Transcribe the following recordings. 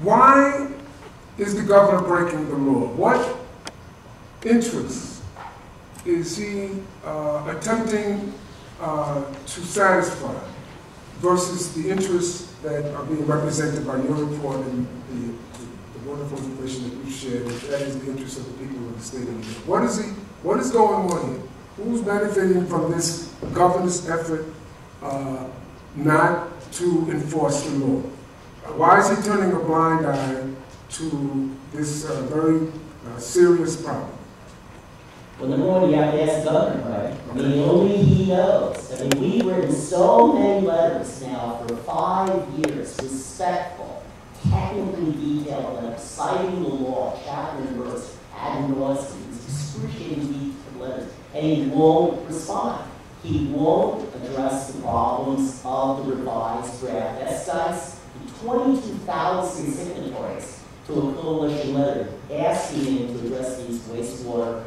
Why is the governor breaking the law? What interest is he attempting to satisfy versus the interests that are being represented by your report and the wonderful information that you shared, that is the interest of the people of the state of New York? What is going on here? Who's benefiting from this governor's effort not to enforce the law? Why is he turning a blind eye to this very serious problem? Well, number one, you have to ask the governor, right? I mean, only he knows. I mean, we've written so many letters now for 5 years, respectful, technically detailed letters, citing the law, chapter and verse, ad nauseam, excruciating detailed letters, and he won't respond. He won't address the problems of the revised draft. That's, guys, 22,000 signatories to a coalition letter asking him to address these wastewater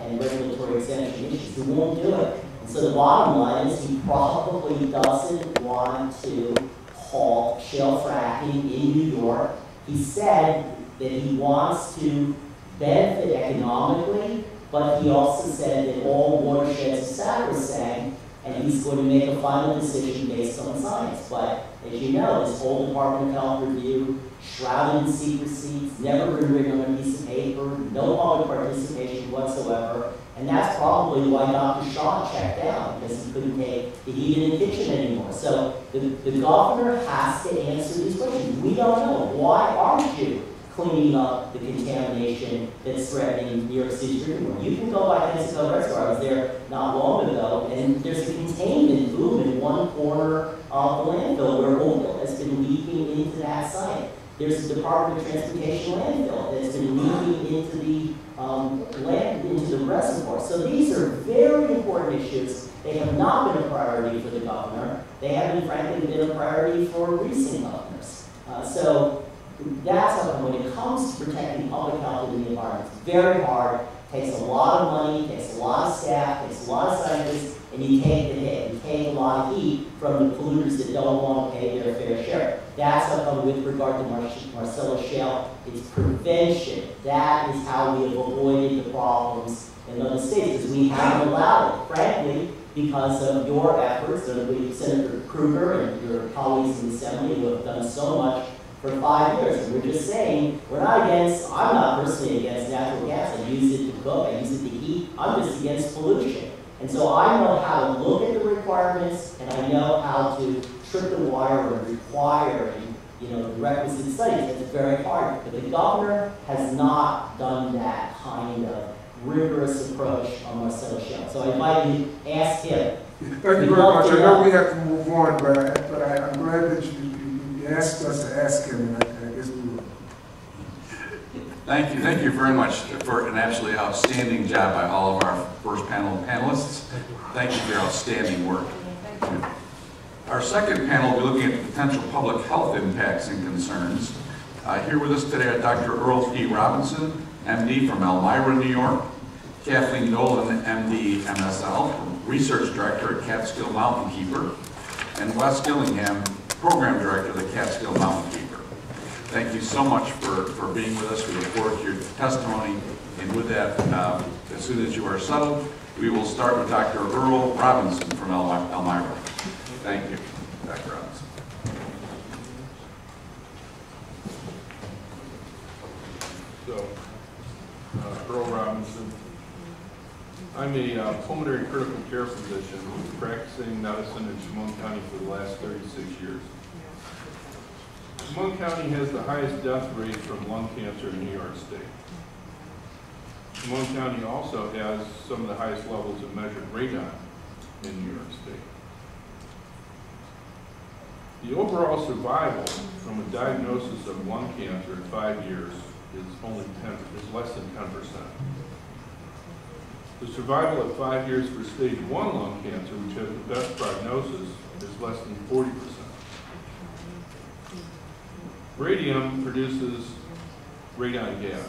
and regulatory exemption issues. He won't do it. And so the bottom line is he probably doesn't want to halt shale fracking in New York. He said that he wants to benefit economically, but he also said that all watersheds are sacrosanct, and he's going to make a final decision based on science. But as you know, this whole Department of Health review, shrouded in secrecy, it's never been written on a piece of paper, no public participation whatsoever, and that's probably why Dr. Shaw checked out, because he couldn't take the heat in the kitchen anymore. So the governor has to answer these questions. We don't know. Why aren't you cleaning up the contamination that's threatening New York City's drinking water? You can go by Pensacola Reservoir. I was there not long ago, and there's a containment boom in one corner of the landfill where oil has been leaking into that site. There's a Department of Transportation landfill that's been leaking into the reservoir. So these are very important issues. They have not been a priority for the governor. They haven't, frankly, been a priority for recent governors. So that's how, when it comes to protecting public health and the environment, it's very hard. It takes a lot of money, takes a lot of staff, takes a lot of scientists, and you take the hit. You take a lot of heat from the polluters that don't want to pay their fair share. That's how come with regard to Marcellus Shale, it's prevention. That is how we have avoided the problems in other states, because we haven't allowed it, frankly, because of your efforts, Senator Kruger and your colleagues in the Assembly who have done so much for 5 years. And we're just saying, we're not against, I'm not personally against natural gas. I use it to cook, I use it to heat. I'm just against pollution. And so I know how to look at the requirements, and I know how to trip the wire or require the requisite studies. It's very hard. But the governor has not done that kind of rigorous approach on Marcellus Shale. So I invite you to ask him. Thank you very much. I know we have to move on, but I'm glad that you asked us to ask him, and I guess we will. Thank you very much for an absolutely outstanding job by all of our first panel panelists. Thank you for your outstanding work. Our second panel will be looking at potential public health impacts and concerns. Here with us today are Dr. Earl P. Robinson, MD from Elmira, New York, Kathleen Nolan, MD, MSL, Research Director at Catskill Mountain Keeper, and Wes Gillingham, Program Director of the Catskill Mountain Keeper. Thank you so much for being with us. We look forward to your testimony. And with that, as soon as you are settled, we will start with Dr. Earl Robinson from Elmira. Thank you, Dr. Robinson. So, Earl Robinson. I'm a pulmonary critical care physician who's been practicing medicine in Chemung County for the last 36 years. Chemung County has the highest death rate from lung cancer in New York State. Chemung County also has some of the highest levels of measured radon in New York State. The overall survival from a diagnosis of lung cancer at 5 years is less than 10%. The survival at 5 years for stage 1 lung cancer, which has the best prognosis, is less than 40%. Radium produces radon gas.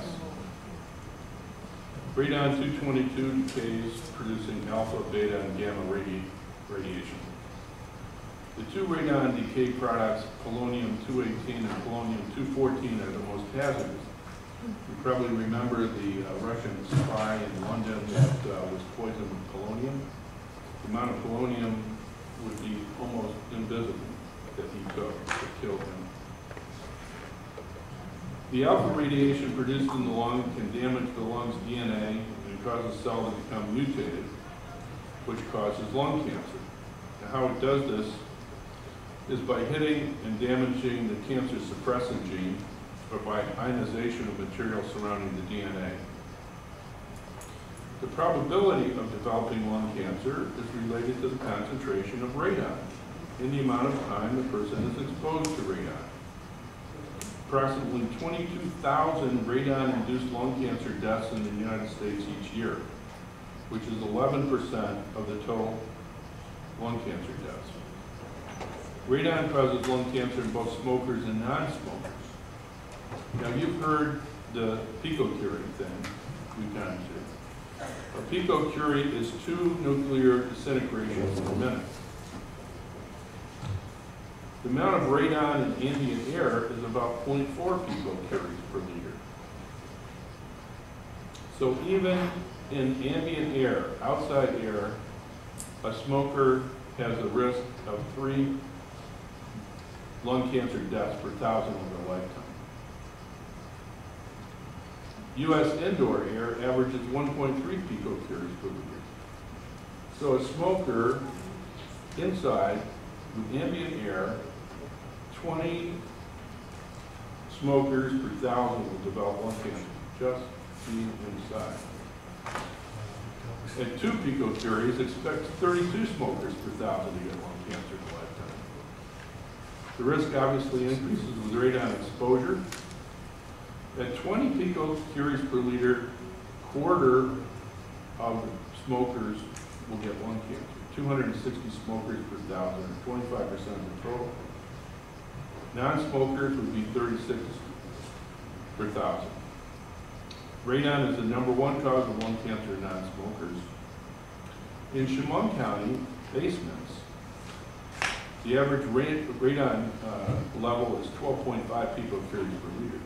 Radon-222 decays, producing alpha, beta, and gamma radiation. The two radon decay products, polonium-218 and polonium-214, are the most hazardous. You probably remember the Russian spy in London that was poisoned with polonium. The amount of polonium would be almost invisible that he took to kill him. The alpha radiation produced in the lung can damage the lung's DNA and cause the cell to become mutated, which causes lung cancer. Now, how it does this is by hitting and damaging the cancer suppressant gene, or by ionization of material surrounding the DNA. The probability of developing lung cancer is related to the concentration of radon in the amount of time the person is exposed to radon. Approximately 22,000 radon-induced lung cancer deaths in the United States each year, which is 11% of the total lung cancer deaths. Radon causes lung cancer in both smokers and non-smokers. Now, you've heard the picocurie thing we've gone to. A picocurie is 2 nuclear disintegrations per minute. The amount of radon in ambient air is about 0.4 picocuries per liter. So even in ambient air, outside air, a smoker has a risk of 3 lung cancer deaths per 1,000 over a lifetime. U.S. indoor air averages 1.3 picocuries per liter. So a smoker inside with ambient air, 20 smokers per 1,000 will develop lung cancer, just being inside. At 2 picocuries, expect 32 smokers per 1,000 to get lung cancer in a lifetime. The risk obviously increases with radon exposure. At 20 picocuries per liter, quarter of smokers will get lung cancer. 260 smokers per 1,000, or 25% of the total. Non-smokers would be 36 per 1,000. Radon is the #1 cause of lung cancer in non-smokers. In Chemung County basements, the average radon level is 12.5 picocuries per liter.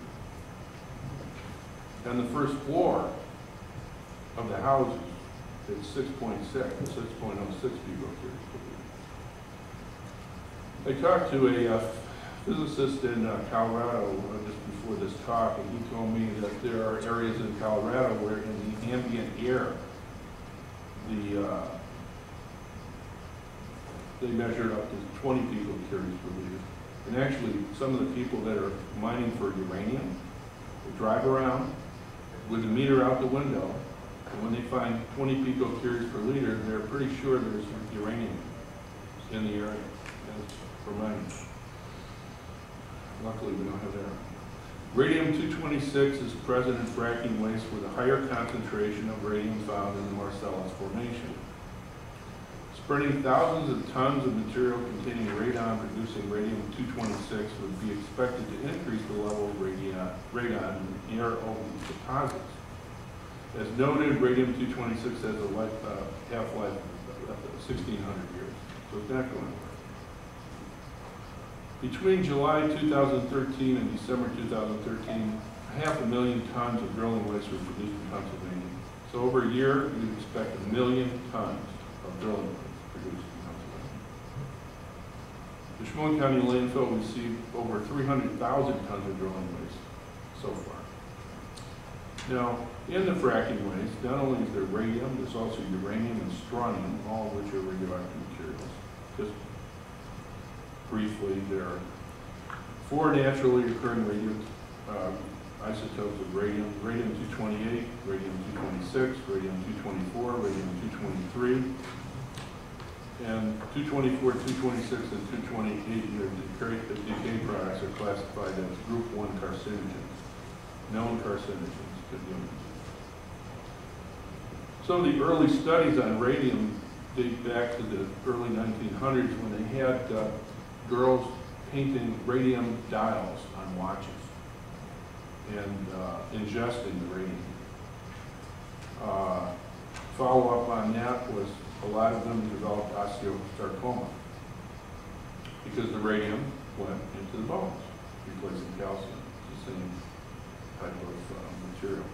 On the first floor of the houses, it's 6.6 picocuries per liter. I talked to a physicist in Colorado just before this talk, and he told me that there are areas in Colorado where in the ambient air, they measured up to 20 picocuries per liter. And actually, some of the people that are mining for uranium will drive around with a meter out the window, and when they find 20 picocuries per liter, they're pretty sure there's uranium in the area for mining. Luckily, we don't have that. Radium-226 is present in fracking waste with a higher concentration of radium found in the Marcellus Formation. Spreading thousands of tons of material containing radon producing radium-226 would be expected to increase the level of radon in air over these deposits. As noted, radium-226 has a half-life of 1,600 years, so it's not going away. Between July 2013 and December 2013, 500,000 tons of drilling waste were produced in Pennsylvania. So over a year, you'd expect 1 million tons of drilling waste produced in Pennsylvania. The Chemung County landfill received over 300,000 tons of drilling waste so far. Now, in the fracking waste, not only is there radium, there's also uranium and strontium, all of which are radioactive materials. Just briefly, there are 4 naturally occurring isotopes of radium: radium-228, radium-226, radium-224, radium-223, and 224, 226, and 228 decay products are classified as group 1 carcinogens, known carcinogens to humans. Some of the early studies on radium date back to the early 1900s when they had girls painting radium dials on watches and ingesting the radium. Follow-up on that was a lot of them developed osteosarcoma. because the radium went into the bones, replacing calcium, the same type of material.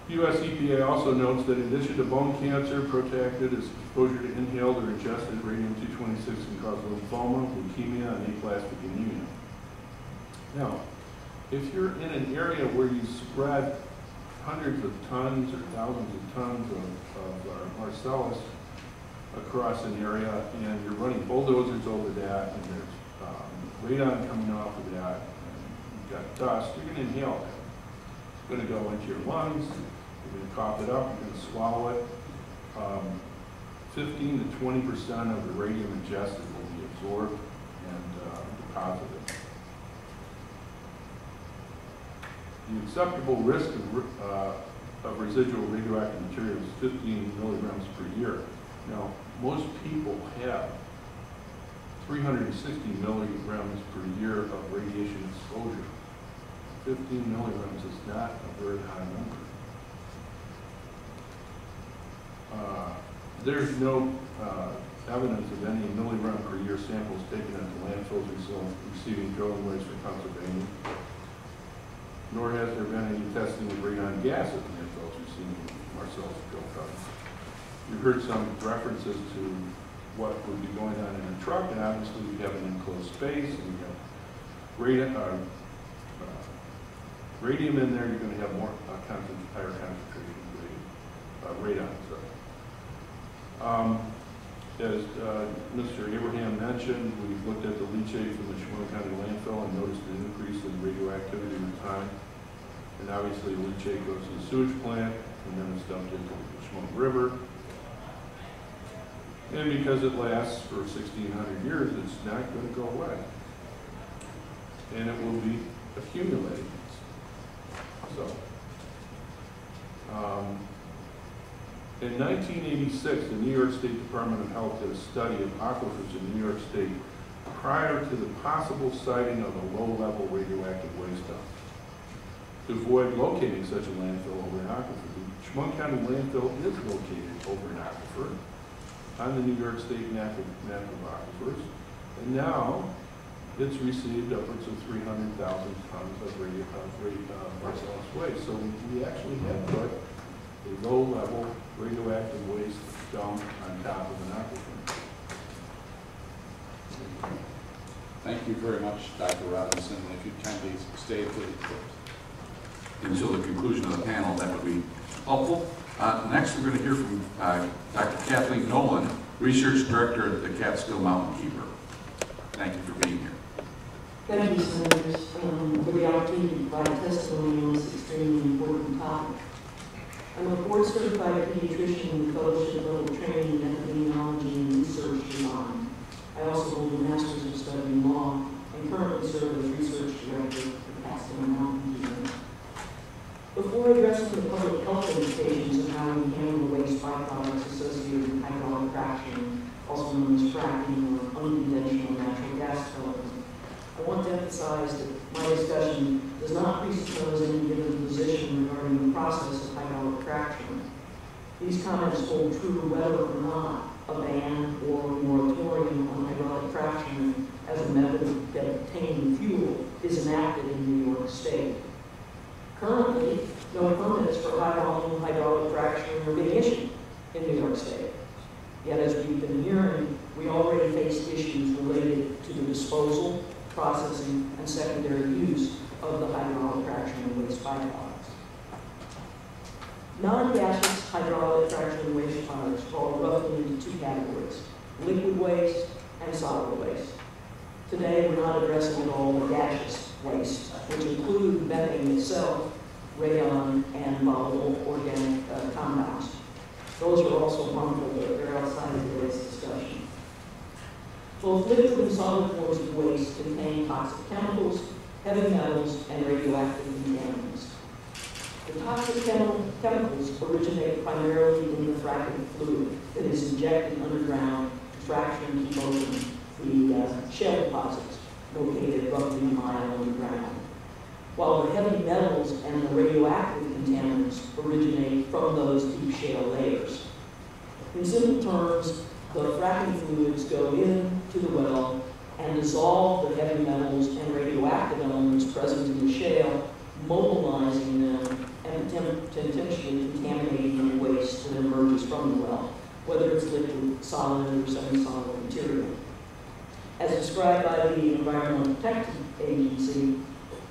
U.S. EPA also notes that in addition to bone cancer, protracted exposure to inhaled or ingested radium-226 can cause lymphoma, leukemia, and aplastic anemia. Now, if you're in an area where you spread hundreds of tons or thousands of tons of Marcellus across an area, and you're running bulldozers over that, and there's radon coming off of that, and you've got dust, you're going to inhale that. It's going to go into your lungs, you're going to cough it up, you're going to swallow it. 15 to 20% of the radium ingested will be absorbed and deposited. The acceptable risk of residual radioactive material is 15 milligrams per year. Now, most people have 360 milligrams per year of radiation exposure. 15 milligrams is not a very high number. There's no evidence of any milligram per year samples taken at the landfills receiving drilling rights for Pennsylvania, nor has there been any testing of radon gas at the landfills receiving Marcellus drill cuttings. You heard some references to what would be going on in a truck, and obviously you have an enclosed space, and you have radium in there, you're going to have more higher concentration of radon. As Mr. Abraham mentioned, we've looked at the leachate from the Chemung County landfill and noticed an increase in radioactivity in time. And obviously, leachate goes to the sewage plant, and then it's dumped into the Chemung River. And because it lasts for 1,600 years, it's not going to go away. And it will be accumulating. So, in 1986, the New York State Department of Health did a study of aquifers in New York State prior to the possible siting of a low-level radioactive waste dump. To avoid locating such a landfill over an aquifer, the Chemung County landfill is located over an aquifer on the New York State natural aquifers, and now it's received upwards of 300,000 tons of Marcellus waste. So we actually have put a low-level radioactive waste dump on top of an aquifer. Thank you very much, Dr. Robinson. If you'd kindly stay until the conclusion of the panel, that would be helpful. Next, we're going to hear from Dr. Kathleen Nolan, Research Director at the Catskill Mountain Keeper. Thank you for being here. Thank you, Senators, for the opportunity to provide testimony on this extremely important topic. I'm a board-certified pediatrician with fellowship-level training in epidemiology and research design. I also hold a master's of study in law and currently serve as research director for Catskill Mountain Keeper. Before addressing the public health implications of how we handle waste byproducts associated with hydraulic fracturing, also known as fracking or unconventional natural gas development, I want to emphasize that my discussion does not presuppose any given position regarding the process of hydraulic fracturing. These comments hold true whether or not a ban or moratorium on hydraulic fracturing as a method of obtaining fuel is enacted in New York State. Currently, no permits for high-volume hydraulic fracturing are being issued in New York State. Yet, as we've been hearing, we already face issues related to the disposal, processing, and secondary use of the hydraulic fracturing waste byproducts. Non-gaseous hydraulic fracturing waste products fall roughly into two categories: liquid waste and solid waste. Today, we're not addressing at all the gaseous waste, which include methane itself, radon, and volatile organic compounds. Those are also harmful, but they're outside of today's discussion. Both liquid and solid forms of waste contain toxic chemicals, heavy metals, and radioactive contaminants. The toxic chemicals originate primarily in the fracking fluid that is injected underground to fracture and keep open the shell deposits located roughly a mile underground, while the heavy metals and the radioactive contaminants originate from those deep shale layers. In simple terms, the fracking fluids go into the well and dissolve the heavy metals and radioactive elements present in the shale, mobilizing them and potentially contaminating the waste that emerges from the well, whether it's liquid, solid, or semi-solid material. As described by the Environmental Protection Agency,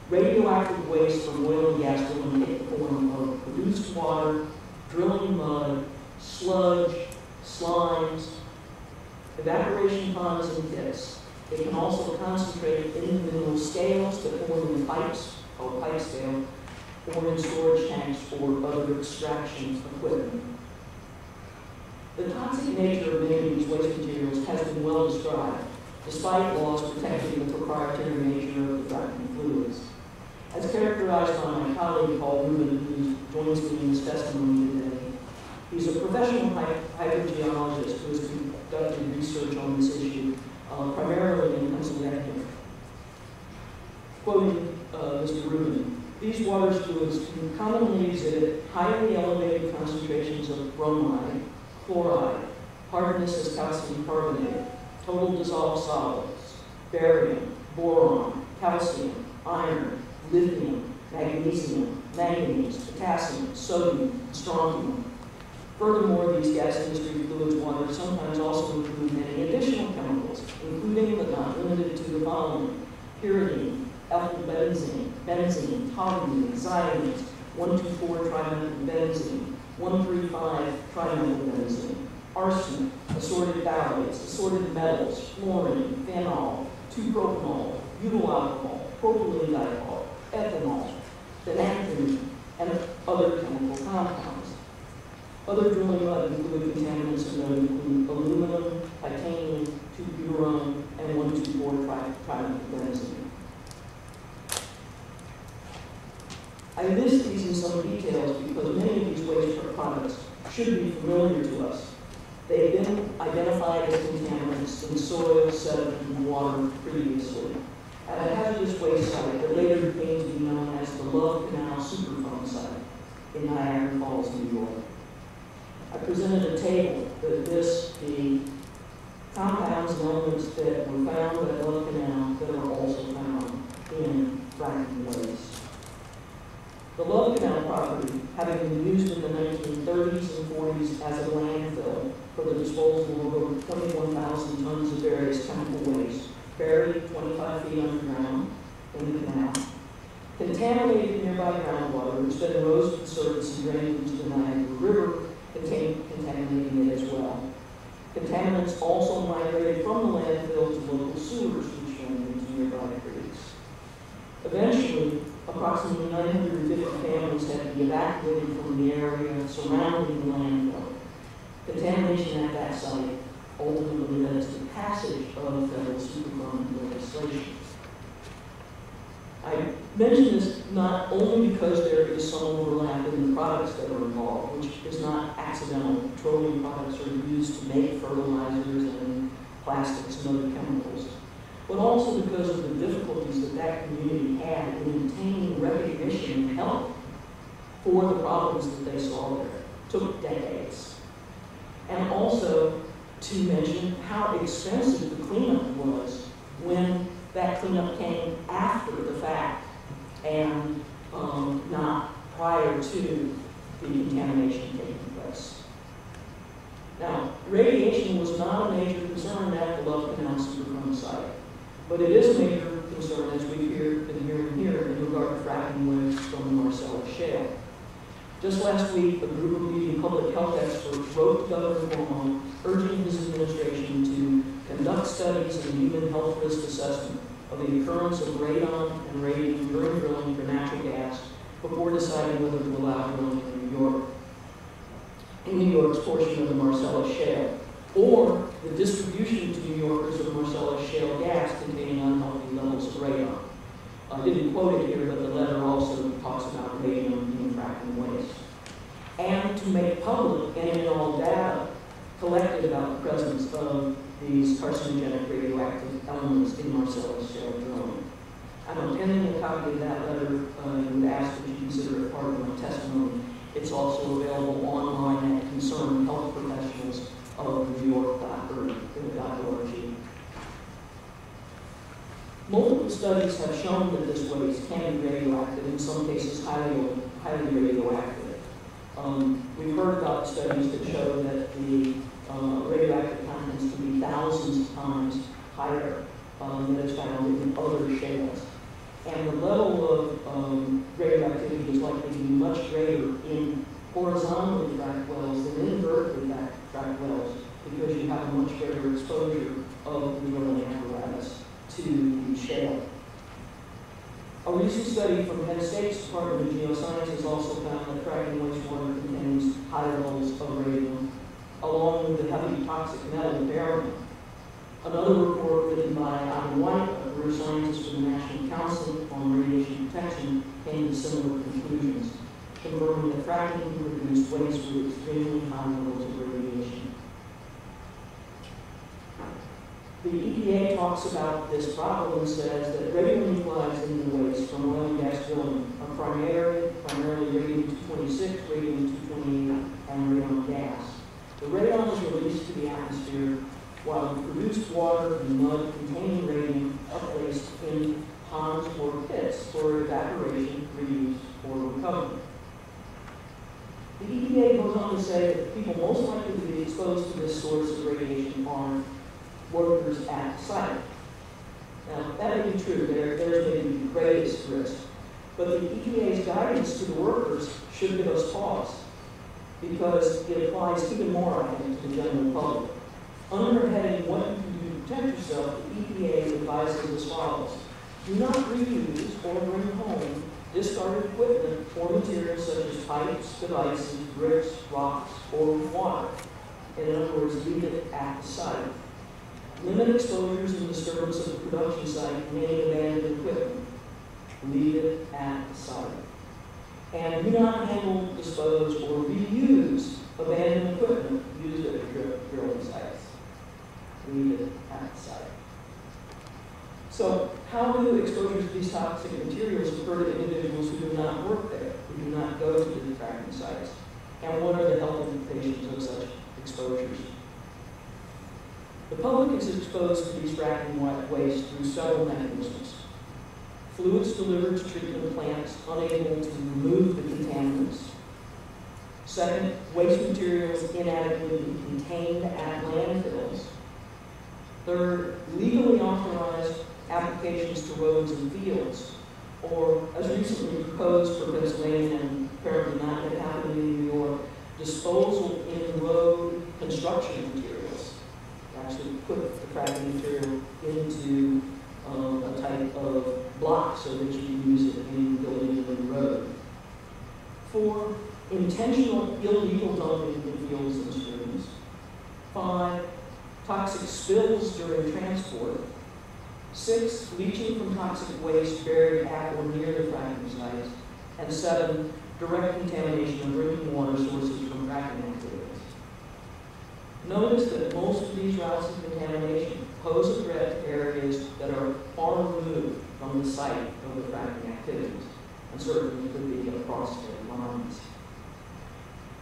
radioactive waste from oil and gas drilling take the form of produced water, drilling mud, sludge, slimes, evaporation ponds, and pits. It can also concentrate in individual scales that form in pipes, called pipe scale, or in storage tanks or other extraction equipment. The toxic nature of many of these waste materials has been well described, despite laws protecting the proprietary nature of the fracking fluids. As characterized by my colleague Paul Rubin, who joins me in this testimony today, he's a professional hydrogeologist who has conducted research on this issue, primarily in Pennsylvania. Quoting Mr. Rubin, these water fluids can commonly exhibit highly elevated concentrations of bromide, chloride, hardness as calcium carbonate, total dissolved solids, barium, boron, calcium, iron, lithium, magnesium, manganese, potassium, sodium, strontium. Furthermore, these gas industry fluids water sometimes also include many additional chemicals, including but not limited to the following: pyridine, ethylbenzene, benzene, toluene, xylenes, 1,2,4-trimethylbenzene, 1,3,5-trimethylbenzene, arsenic, assorted phthalates, assorted metals, fluorine, phenol, 2-propanol, butyl alcohol, propylene glycol, ethanol, phenanthine, and other chemical compounds. Other drilling mud include contaminants that include aluminum, titanium, 2-butyron, and 1,2,4-trimethylbenzene. I list these in some details because many of these waste products should be familiar to us. They've been identified as contaminants in soil, sediment, and water previously at a hazardous waste site that later came to be known as the Love Canal Superfund site in Niagara Falls, New York. I presented a table that lists the compounds and elements that were found at Love Canal that are also found in fracking waste. The Love Canal property, having been used in the 1930s and 40s as a landfill for the disposal of over 21,000 tons of various chemical waste, buried 25 feet underground in the canal, contaminated nearby groundwater, which then rose to the surface and drained into the Niagara River, contaminating it as well. Contaminants also migrated from the landfill to local sewers, which drained into nearby creeks. Eventually, approximately 950 families had to be evacuated from the area surrounding the landfill. Contamination at that site ultimately led to the passage of federal Superfund legislation. I mention this not only because there is some overlap in the products that are involved, which is not accidental. Petroleum products are used to make fertilizers and plastics and other chemicals, but also because of the difficulties that that community had in obtaining recognition and help for the problems that they saw there. It took decades. And also to mention how expensive the cleanup was when that cleanup came after the fact and not prior to the contamination taking place. Now, radiation was not a major concern at the Love Canal Superfund site, but it is a major concern, as we've been hearing here, in regard to fracking waste from the Marcellus Shale. Just last week, a group of leading public health experts wrote to Governor Cuomo urging his administration to conduct studies and human health risk assessment of the occurrence of radon and radium during drilling for natural gas before deciding whether to allow drilling in New York's portion of the Marcellus Shale, or the distribution to New Yorkers of Marcellus Shale gas containing unhealthy levels of radon. I didn't quote it here, but the letter also talks about radium being fracking waste. And to make public any and all data collected about the presence of these carcinogenic radioactive elements in Marcellus Shale drilling. I'm appending a copy of that letter and would ask that you consider it part of my testimony. It's also available online at Concerned Health Professionals of New York Subsequent studies have shown that this waste can be radioactive, in some cases highly radioactive. We've heard about studies that show that the radioactive contents can be thousands of times higher than is found in other shales. And the level of radioactivity is likely to be much greater in horizontally fracked wells than in vertically fracked wells, because you have a much greater exposure of the drilling apparatus to the shale. A recent study from Penn State's Department of Geoscience has also found that fracking wastewater contains high levels of radium, along with the heavy toxic metal barium. Another report written by Adam White, a career scientist for the National Council on Radiation Protection, came to similar conclusions, confirming that fracking can produce waste with extremely high levels of radiation. The EPA talks about this problem and says that radionuclides in the waste from oil and gas drilling are primarily radium-226, radium-228, and radon gas. The radon is released to the atmosphere while the produced water and mud containing radium are placed in ponds or pits for evaporation, reuse, or recovery. The EPA goes on to say that the people most likely to be exposed to this source of radiation are workers at the site. Now, that may be true. There's maybe the greatest risk. But the EPA's guidance to the workers should give us pause, because it applies even more, I think, to the general public. Under heading "What you can do to protect yourself," the EPA advises as follows: do not reuse or bring home discarded equipment or materials such as pipes, devices, bricks, rocks, or water. In other words, leave it at the site. Limit exposures and disturbance of the production site and any abandoned equipment. Leave it at the site. And do not handle, dispose, or reuse abandoned equipment used at drilling sites. Leave it at the site. So, how do exposures to these toxic materials occur to individuals who do not work there, who do not go to the fracking sites? And what are the health implications of such exposures? The public is exposed to these fracking waste through several mechanisms. Fluids delivered to treatment plants unable to remove the contaminants. Second, waste materials inadequately contained at landfills. Third, legally authorized applications to roads and fields, or as recently proposed for Pennsylvania and apparently not yet happening in New York, disposal in road construction materials. Actually put the fracking material into a type of block so that you can use it in building a new road. 4, intentional illegal dumping in fields and streams. 5, toxic spills during transport. 6, leaching from toxic waste buried at or near the fracking sites. And 7, direct contamination of drinking water sources from fracking activities. Notice that most of these routes of contamination pose a threat to areas that are far removed from the site of the fracking activities, and certainly could be across state lines.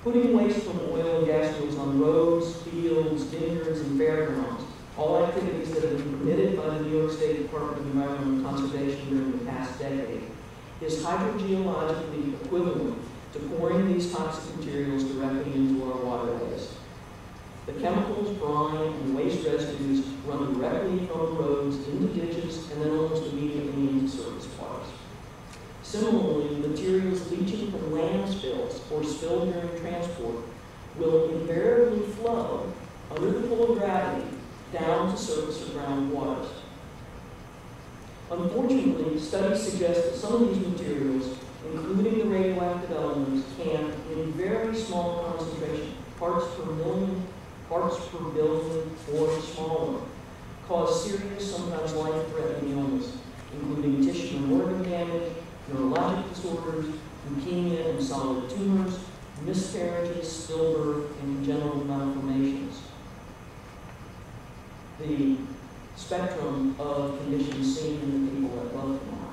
Putting waste from oil and gas fields on roads, fields, vineyards, and fairgrounds, all activities that have been permitted by the New York State Department of Environmental Conservation during the past decade, is hydrogeologically equivalent to pouring these toxic materials directly into our waterways. The chemicals, brine, and waste residues run directly from roads into ditches and then almost immediately into surface waters. Similarly, materials leaching from landfills or spilled during transport will invariably flow under the pull of gravity down to surface or ground waters. Unfortunately, studies suggest that some of these materials, including the radioactive elements, can, in very small concentration, parts per million, parts per billion, or smaller, cause serious, sometimes life-threatening illness, including tissue and organ damage, neurologic disorders, leukemia and solid tumors, miscarriages, stillbirth, and congenital malformations. The spectrum of conditions seen in the people that love them.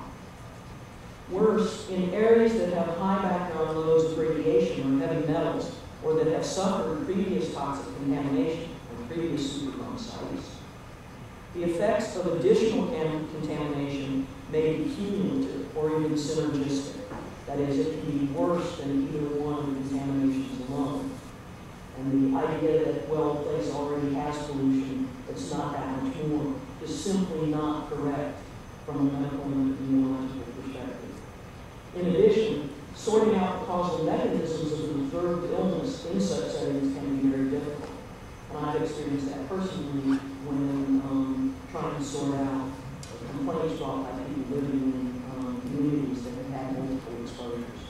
Worse, in areas that have high background loads of radiation or heavy metals, or that have suffered previous toxic contamination or previous Superfund sites, the effects of additional contamination may be cumulative or even synergistic. That is, it can be worse than either one of the contaminations alone. And the idea that, well, a place already has pollution, it's not that much more, is simply not correct from a medical and immunological perspective. In addition, sorting out the causal mechanisms of an observed illness in such settings can be very difficult. And I've experienced that personally when trying to sort out complaints brought by people living in communities that have had multiple exposures.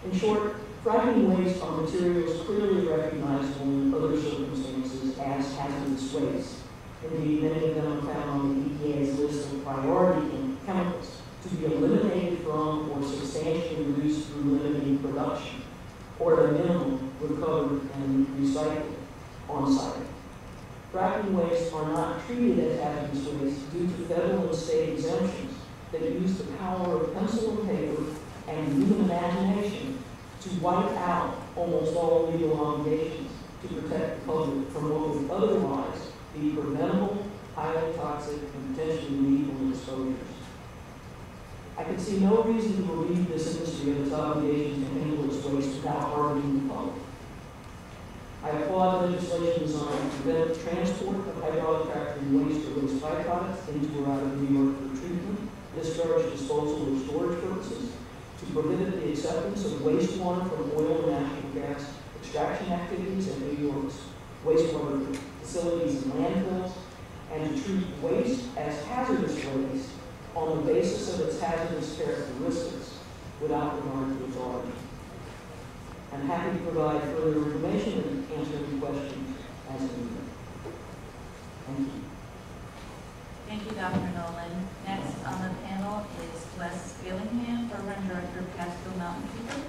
In short, fracking waste are materials clearly recognizable in other circumstances as hazardous waste. Indeed, many of them are found on the EPA's list of priority chemicals to be eliminated from or substantially reduced through limiting production, or at a minimum, recovered and recycled on-site. Fracking wastes are not treated as hazardous waste due to federal and state exemptions that use the power of pencil and paper and human imagination to wipe out almost all legal obligations to protect the public from what would otherwise be preventable, highly toxic, and potentially lethal exposures. I can see no reason to relieve this industry of its obligation to handle its waste without harming the public. I applaud legislation designed to prevent transport of hydraulic fracturing waste or waste byproducts into or out of New York for treatment, discharge, disposal, or storage purposes, to prohibit the acceptance of wastewater from oil and natural gas extraction activities at New York's wastewater facilities and landfills, and to treat waste as hazardous waste on the basis of its hazardous characteristics without regard to its origin. I'm happy to provide further information and answer any questions as needed. Thank you. Thank you, Dr. Nolan. Next on the panel is Wes Gillingham, Program Director of Catskill Mountain Keeper.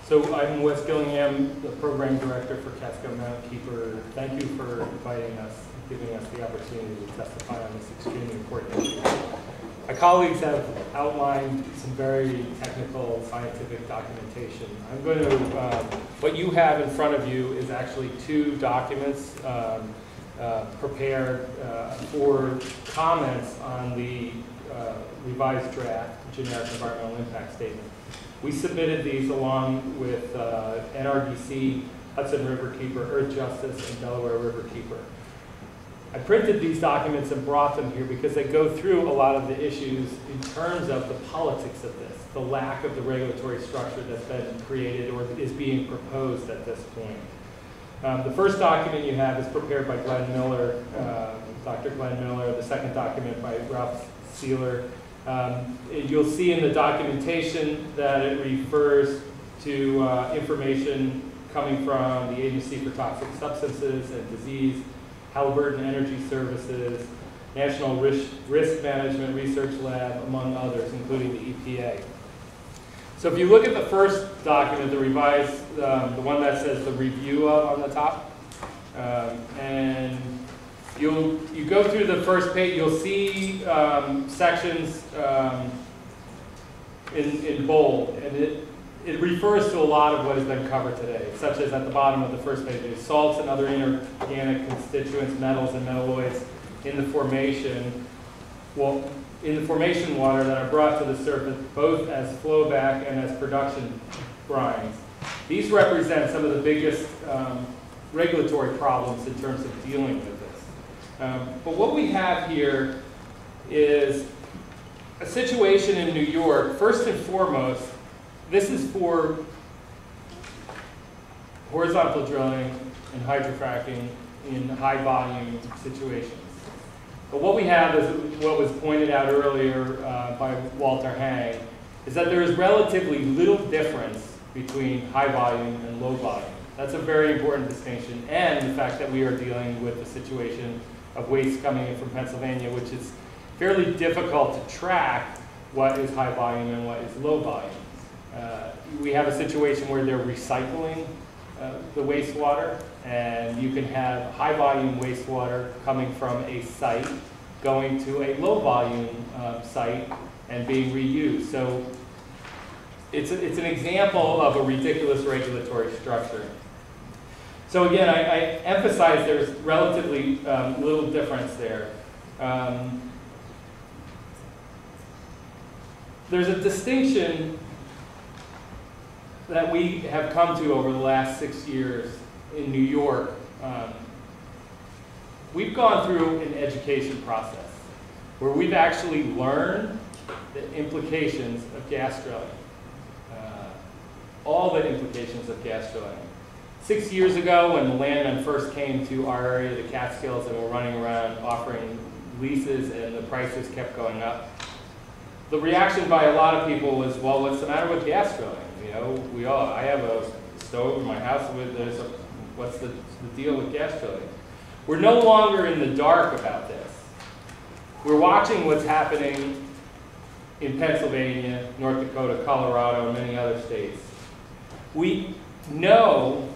So I'm Wes Gillingham, the Program Director for Catskill Mountain Keeper. Thank you for inviting us, giving us the opportunity to testify on this extremely important issue. My colleagues have outlined some very technical scientific documentation. I'm going to, what you have in front of you is actually two documents prepared for comments on the revised draft generic environmental impact statement. We submitted these along with NRDC, Hudson River Keeper, Earth Justice, and Delaware River Keeper. I printed these documents and brought them here because they go through a lot of the issues in terms of the politics of this, the lack of the regulatory structure that's been created or is being proposed at this point. The first document you have is prepared by Glenn Miller, Dr. Glenn Miller. The second document by Ralph Sealer. You'll see in the documentation that it refers to information coming from the Agency for Toxic Substances and Disease, Halliburton Energy Services, National Risk Management Research Lab, among others, including the EPA. So if you look at the first document, the revised, the one that says the review of on the top, and you go through the first page, you'll see sections in bold, and it refers to a lot of what has been covered today, such as at the bottom of the first page, salts and other inorganic constituents, metals and metalloids in the formation, in the formation water that are brought to the surface both as flowback and as production brines. These represent some of the biggest regulatory problems in terms of dealing with this. But what we have here is a situation in New York. First and foremost, this is for horizontal drilling and hydrofracking in high volume situations. But what we have is what was pointed out earlier by Walter Hang, is that there is relatively little difference between high volume and low volume. That's a very important distinction, and the fact that we are dealing with the situation of waste coming in from Pennsylvania, which is fairly difficult to track what is high volume and what is low volume. We have a situation where they're recycling the wastewater, and you can have high volume wastewater coming from a site going to a low volume site and being reused. So it's an example of a ridiculous regulatory structure. So again, I emphasize there's relatively little difference there. there's a distinction that we have come to over the last 6 years in New York. We've gone through an education process where we've actually learned the implications of gas drilling, all the implications of gas drilling. 6 years ago, when the landmen first came to our area, the Catskills, and were running around offering leases and the prices kept going up, the reaction by a lot of people was, well, what's the matter with gas drilling? You know, I have a stove in my house, what's the deal with gas drilling? We're no longer in the dark about this. We're watching what's happening in Pennsylvania, North Dakota, Colorado, and many other states. We know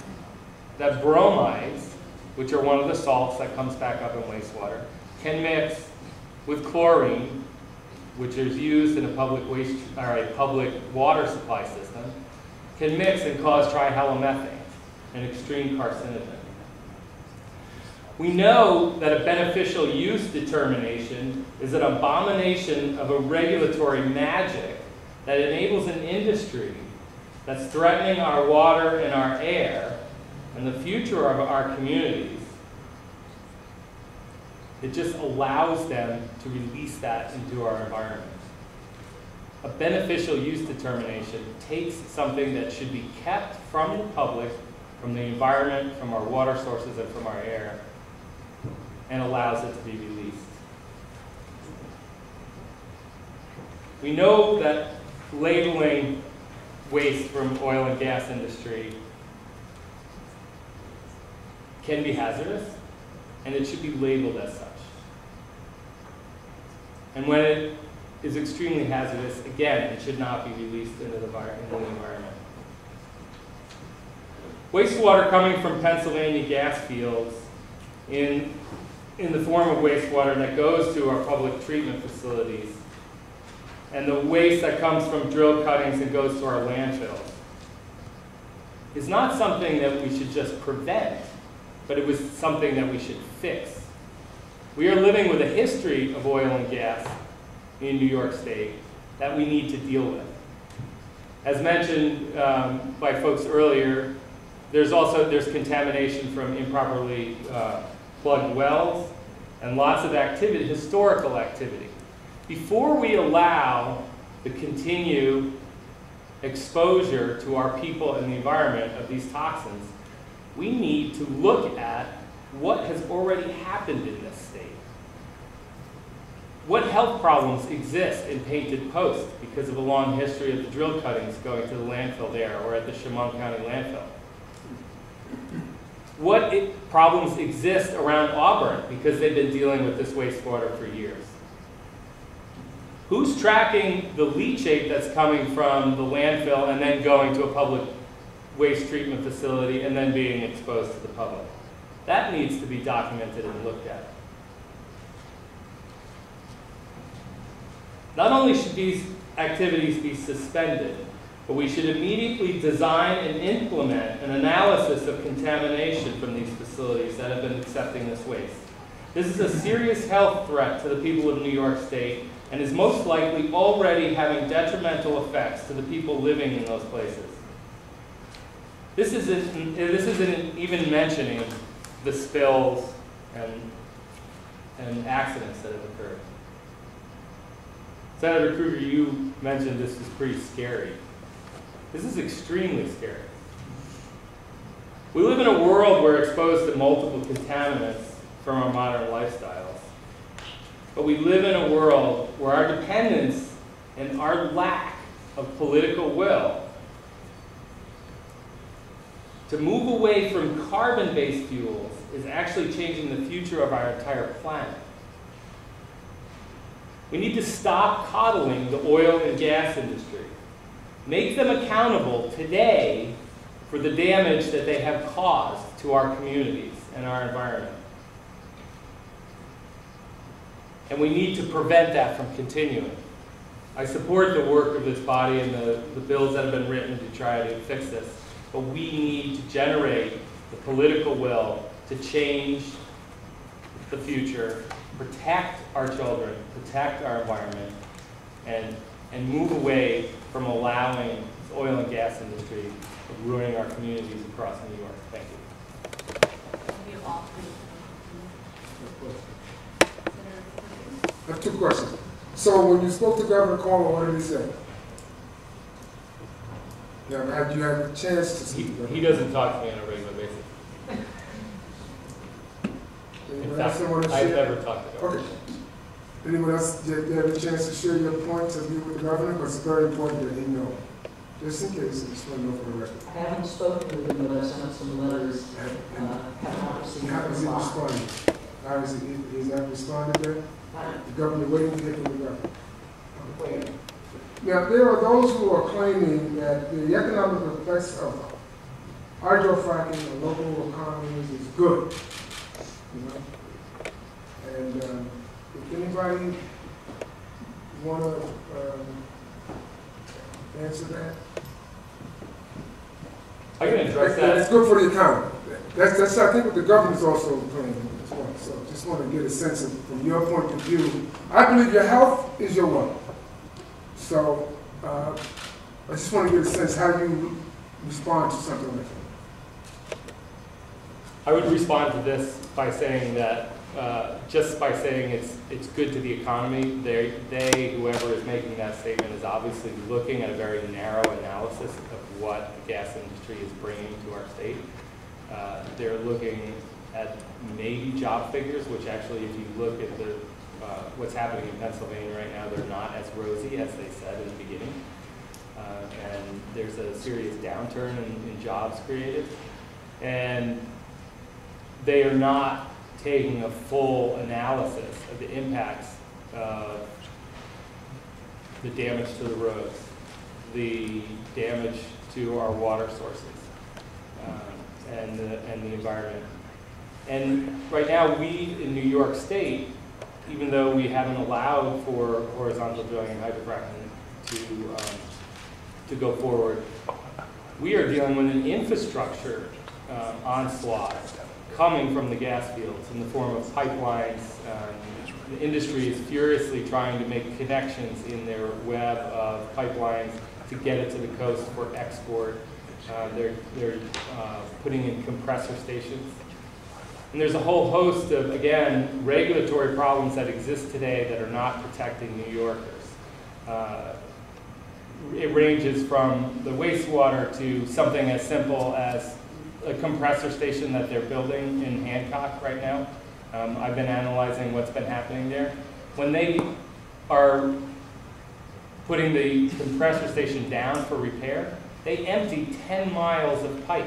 that bromides, which are one of the salts that comes back up in wastewater, can mix with chlorine, which is used in a public water supply system, can mix and cause trihalomethane, an extreme carcinogen. We know that a beneficial use determination is an abomination of a regulatory magic that enables an industry that's threatening our water and our air and the future of our communities. It just allows them to release that into our environment. A beneficial use determination takes something that should be kept from the public, from the environment, from our water sources, and from our air, and allows it to be released. We know that labeling waste from oil and gas industry can be hazardous, and it should be labeled as such. And when it is extremely hazardous, again, it should not be released into the environment. Wastewater coming from Pennsylvania gas fields in the form of wastewater that goes to our public treatment facilities, and the waste that comes from drill cuttings and goes to our landfills, is not something that we should just prevent, but it was something that we should fix. We are living with a history of oil and gas in New York State that we need to deal with. As mentioned by folks earlier, there's contamination from improperly plugged wells and lots of activity, historical activity. Before we allow the continued exposure to our people and the environment of these toxins, we need to look at what has already happened in this state. What health problems exist in Painted Post because of a long history of the drill cuttings going to the landfill there or at the Chemung County landfill? What problems exist around Auburn because they've been dealing with this wastewater for years? Who's tracking the leachate that's coming from the landfill and then going to a public waste treatment facility and then being exposed to the public? That needs to be documented and looked at. Not only should these activities be suspended, but we should immediately design and implement an analysis of contamination from these facilities that have been accepting this waste. This is a serious health threat to the people of New York State and is most likely already having detrimental effects to the people living in those places. This isn't even mentioning the spills and accidents that have occurred. Senator Kruger, you mentioned this is pretty scary. This is extremely scary. We live in a world where we're exposed to multiple contaminants from our modern lifestyles. But we live in a world where our dependence and our lack of political will to move away from carbon-based fuels is actually changing the future of our entire planet. We need to stop coddling the oil and gas industry. Make them accountable today for the damage that they have caused to our communities and our environment. And we need to prevent that from continuing. I support the work of this body and the bills that have been written to try to fix this, but we need to generate the political will to change the future, protect our children, protect our environment, and and move away from allowing the oil and gas industry ruining our communities across New York. Thank you. Thank you all. I have 2 questions. So when you spoke to Governor Cuomo, what did he say? Now, have you had a chance to speak to Governor? He doesn't talk to me on a regular basis. In Anyone fact, else want to I've share? never talked to him. Okay. Anyone else, did you have a chance to share your points of view with the governor? Because it's very important that he know. Just in case, I just want to know for the record. I haven't spoken with him, but I sent some letters, have not received How has he a reply. responded? How has he not responded there? The governor waiting to hear from the governor. Wait. Now, there are those who are claiming that the economic effects of hydrofracking on local economies is good. You know? And if anybody want to answer that? I can address that. It's good for the economy. That's I think what the governor's also claiming as well. So just want to get a sense of, from your point of view, I believe your health is your wealth. So I just want to get a sense how you respond to something like that. I would respond to this by saying that just by saying it's good to the economy, whoever is making that statement is obviously looking at a very narrow analysis of what the gas industry is bringing to our state. They're looking at maybe job figures, which actually, if you look at the what's happening in Pennsylvania right now, they're not as rosy as they said in the beginning. And there's a serious downturn in jobs created. And they are not taking a full analysis of the impacts of the damage to the roads, the damage to our water sources, and the environment. And right now, we in New York State, even though we haven't allowed for horizontal drilling and hydrofracking to go forward, we are dealing with an infrastructure onslaught coming from the gas fields in the form of pipelines. The industry is furiously trying to make connections in their web of pipelines to get it to the coast for export. They're putting in compressor stations. And there's a whole host of, again, regulatory problems that exist today that are not protecting New Yorkers. It ranges from the wastewater to something as simple as a compressor station that they're building in Hancock right now. I've been analyzing what's been happening there. When they are putting the compressor station down for repair, they empty 10 miles of pipe.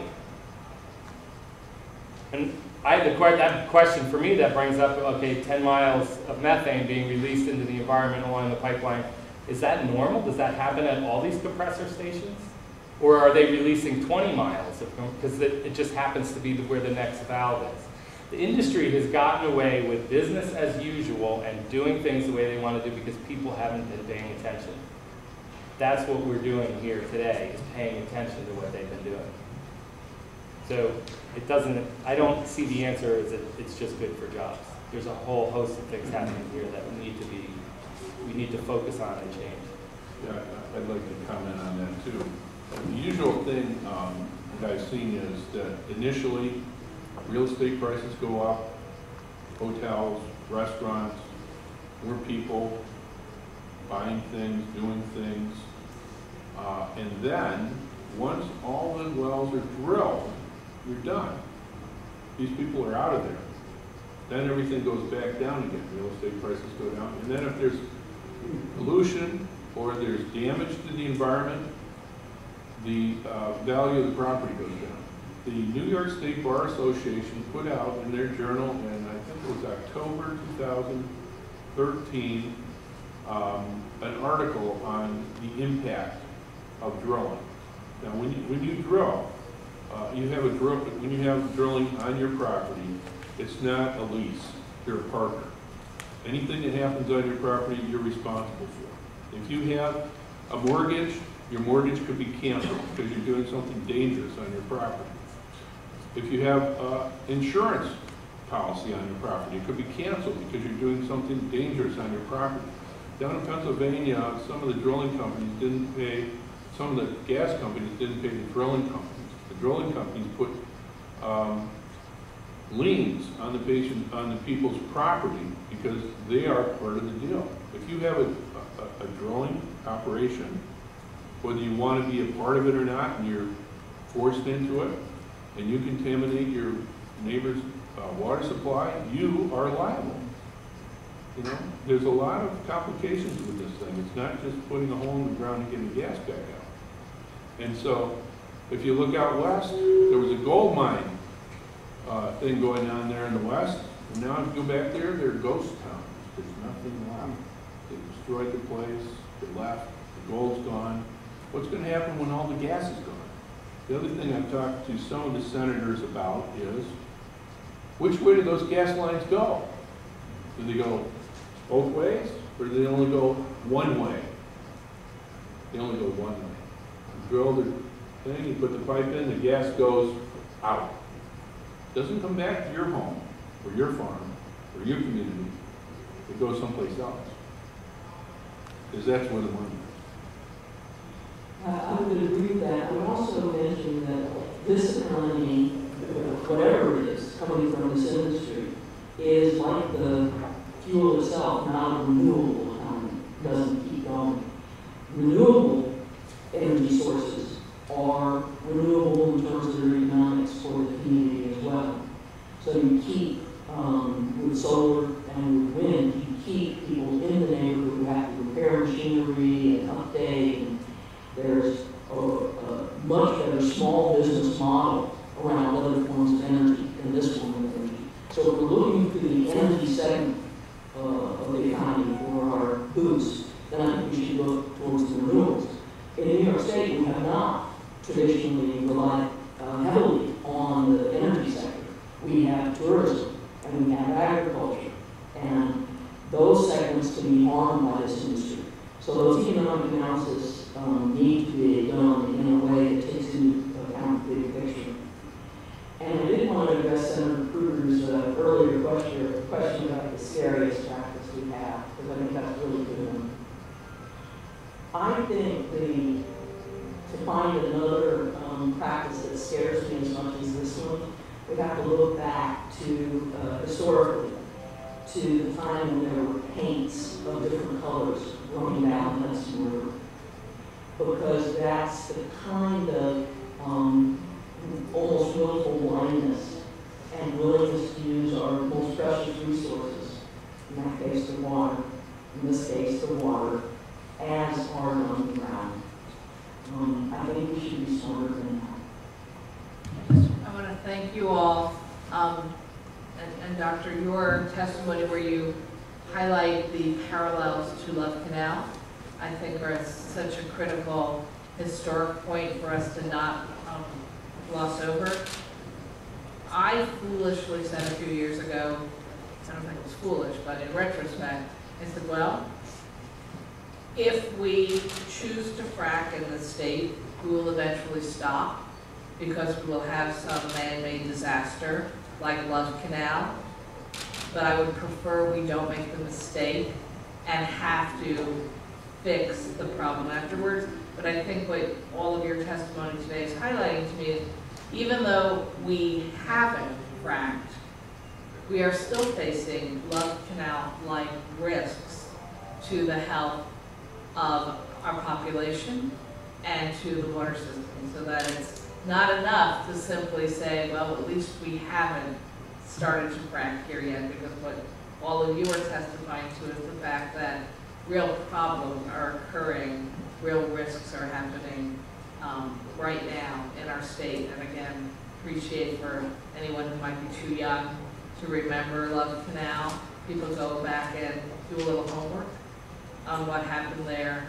And that question for me that brings up, okay, 10 miles of methane being released into the environment along the pipeline. Is that normal? Does that happen at all these compressor stations? Or are they releasing 20 miles? Because it just happens to be where the next valve is. The industry has gotten away with business as usual and doing things the way they want to do because people haven't been paying attention. That's what we're doing here today, is paying attention to what they've been doing. So I don't see the answer as it's just good for jobs. There's a whole host of things happening here that we need to focus on and change. Yeah, I'd like to comment on that too. The usual thing that I've seen is that initially real estate prices go up, hotels, restaurants, more people buying things, doing things, and then once all the wells are drilled, you're done. These people are out of there. Then everything goes back down again. Real estate prices go down. And then if there's pollution or there's damage to the environment, the value of the property goes down. The New York State Bar Association put out in their journal in, I think it was October 2013, an article on the impact of drilling. Now, when you drill, when you have drilling on your property, it's not a lease, you're a partner. Anything that happens on your property, you're responsible for. If you have a mortgage, your mortgage could be canceled because you're doing something dangerous on your property. If you have insurance policy on your property, it could be canceled because you're doing something dangerous on your property. Down in Pennsylvania, some of the drilling companies didn't pay, some of the gas companies didn't pay the drilling companies. The drilling companies put liens on the people's property because they are part of the deal. If you have a drilling operation, whether you want to be a part of it or not, and you're forced into it, and you contaminate your neighbor's water supply, you are liable. You know, there's a lot of complications with this thing. It's not just putting a hole in the ground and getting the gas back out. And so, if you look out west, there was a gold mine thing going on there in the west, and now if you go back there, they're ghost towns. There's nothing left. They destroyed the place, they left, the gold's gone. What's going to happen when all the gas is gone? The other thing I've talked to some of the senators about is, which way do those gas lines go? Do they go both ways, or do they only go one way? They only go one way. You drill the thing, you put the pipe in, the gas goes out. Doesn't come back to your home, or your farm, or your community. It goes someplace else. Because that's where the money is. I would agree with that. I would also mention that this economy, whatever it is, coming from this industry, is like the fuel itself, not a renewable economy. It doesn't keep going. Renewable energy sources are renewable in terms of their economics for the community as well. So you keep, with solar and with wind, you keep people in the neighborhood who have to repair machinery and update. And there's a much better small business model around other forms of energy than this form of energy. So if we're looking to the energy segment of the economy for our boost, then I think we should look towards the renewables. In New York State, we have not traditionally relied heavily on the energy sector. We have tourism, and we have agriculture, and those segments can be harmed by this industry. So those economic analysis need to be done in a way that takes into account the big picture. And I did want to address Senator Kruger's earlier question about the scariest practice we have, because I think that's really good one. I think to find another practice that scares me as much as this one, we have to look back to historically to the time when there were paints of different colors running down the Hudson River, because that's the kind of almost willful blindness and willingness to use our most precious resources, in that case the water, in this case the water, as our dumping ground. I think we should be smarter than that. I want to thank you all, and Doctor, your testimony where you highlight the parallels to Love Canal, I think are such a critical historic point for us to not gloss over. I foolishly said a few years ago, I don't think it was foolish, but in retrospect, I said, well, if we choose to frack in the state, we will eventually stop because we will have some man-made disaster like Love Canal. But I would prefer we don't make the mistake and have to fix the problem afterwards. But I think what all of your testimony today is highlighting to me is even though we haven't fracked, we are still facing Love Canal-like risks to the health of our population and to the water system, so that it's not enough to simply say, well, at least we haven't started to frack here yet, because what all of you are testifying to is the fact that real problems are occurring, real risks are happening right now in our state. And again, appreciate for anyone who might be too young to remember Love Canal, people go back and do a little homework on what happened there